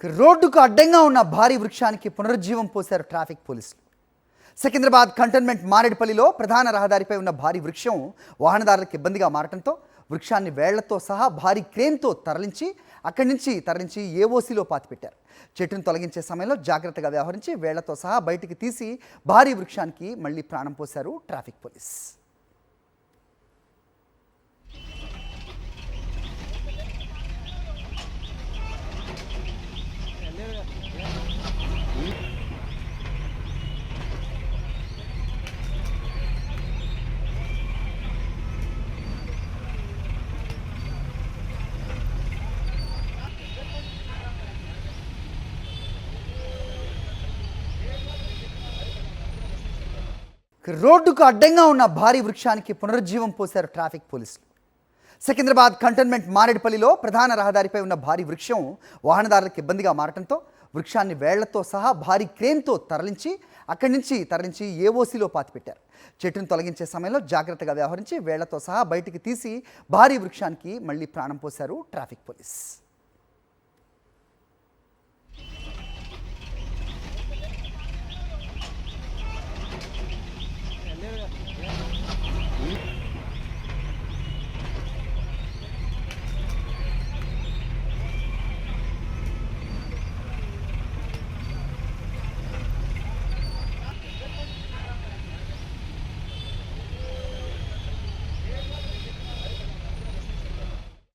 రోడ్డుకు అడ్డంగా ఉన్న భారీ వృక్షానికి పునరుజ్జీవం పోశారు ట్రాఫిక్ పోలీసులు. సికింద్రాబాద్ కంటోన్మెంట్ మారేడుపల్లిలో ప్రధాన రహదారిపై ఉన్న భారీ వృక్షం వాహనదారులకు ఇబ్బందిగా మారడంతో వృక్షాన్ని వేళ్లతో సహా భారీ క్రేన్తో అక్కడి నుంచి తరలించి ఏఓసీలో పాతిపెట్టారు. చెట్టును తొలగించే సమయంలో జాగ్రత్తగా వ్యవహరించి వేళ్లతో సహా బయటికి తీసి భారీ వృక్షానికి మళ్లీ ప్రాణం పోశారు ట్రాఫిక్ పోలీస్. రోడ్డుకు అడ్డంగా ఉన్న భారీ వృక్షానికి పునరుజ్జీవం పోశారు ట్రాఫిక్ పోలీసులు. సికింద్రాబాద్ కంటోన్మెంట్ మారేడుపల్లిలో ప్రధాన రహదారిపై ఉన్న భారీ వృక్షం వాహనదారులకు ఇబ్బందిగా మారడంతో వృక్షాన్ని వేళ్లతో సహా భారీ క్రేన్తో అక్కడి నుంచి తరలించి ఏఓసీలో పాతిపెట్టారు. చెట్టును తొలగించే సమయంలో జాగ్రత్తగా వ్యవహరించి వేళ్లతో సహా బయటికి తీసి భారీ వృక్షానికి మళ్లీ ప్రాణం పోశారు ట్రాఫిక్ పోలీస్.